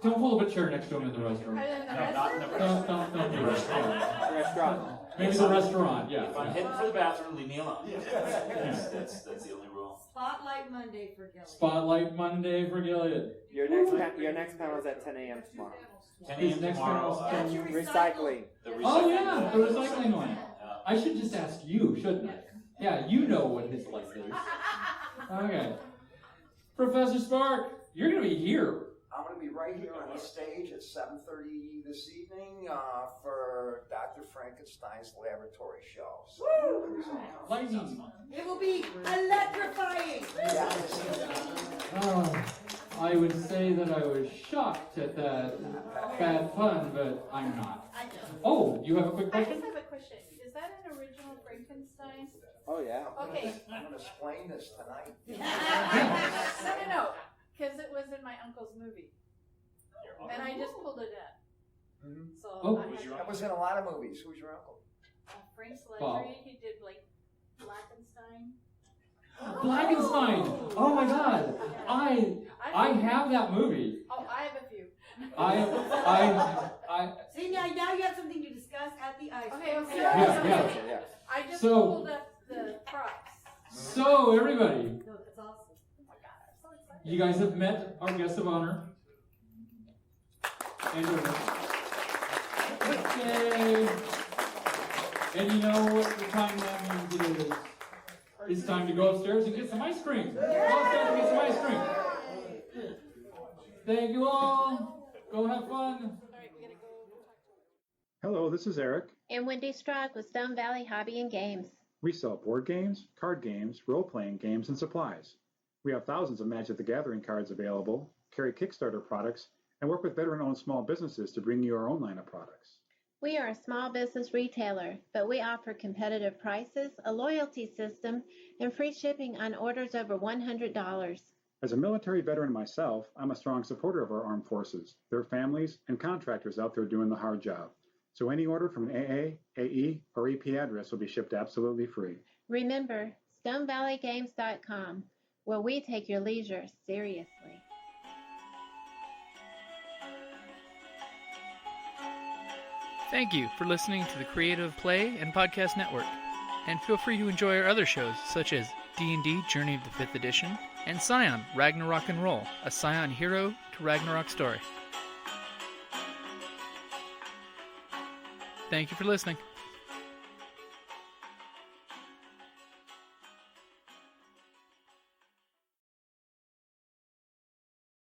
pull up a chair next to him in the restaurant. No, not in the restaurant. Don't do that. Restaurant. Maybe the restaurant, yeah. If I'm heading for the bathroom, leave me alone. That's the only rule. Spotlight Monday for Gilead. Spotlight Monday for Gilead. Your next panel is at 10 a.m. tomorrow. 10 a.m. tomorrow. That's your Recycling. Oh yeah, the recycling one. I should just ask you, shouldn't I? Yeah, you know what his life is. Okay. Professor Spark, you're going to be here. I'm going to be right here on the stage at 7:30 this evening for Dr. Frankenstein's laboratory show. So, Lightning. It will be electrifying. I would say that I was shocked at that bad pun, but I'm not. Oh, you have a quick I question? just have a question. Is that an original Frankenstein? Oh, yeah. Okay. I'm going to explain this tonight. No. Because it was in my uncle's movie. And I just pulled it in. Mm-hmm. So That was in a lot of movies. Who's your uncle? Frank Bob. Slattery, he did like Blackenstein. Blackenstein! Oh my god! I have that movie. Oh, I have a few. I See, now you have something to discuss at the ice. Okay. Yeah. I just So- pulled up the props. So everybody, No, that's awesome. Oh my god, I'm so excited. you guys have met our guest of honor. And yay! And you know what the time that means it is. It's time to go upstairs and get some ice cream. Go upstairs and get some ice cream. Thank you all. Go have fun. Hello, this is Eric. And Wendy Strock with Stone Valley Hobby and Games. We sell board games, card games, role-playing games, and supplies. We have thousands of Magic the Gathering cards available, carry Kickstarter products, and work with veteran-owned small businesses to bring you our own line of products. We are a small business retailer, but we offer competitive prices, a loyalty system, and free shipping on orders over $100. As a military veteran myself, I'm a strong supporter of our armed forces, their families, and contractors out there doing the hard job. So any order from an AA, AE, or EP address will be shipped absolutely free. Remember, StoneValleyGames.com, where we take your leisure seriously. Thank you for listening to the Creative Play and Podcast Network. And feel free to enjoy our other shows, such as D&D Journey of the 5th Edition and Scion Ragnarok and Roll, a Scion hero to Ragnarok story. Thank you for listening.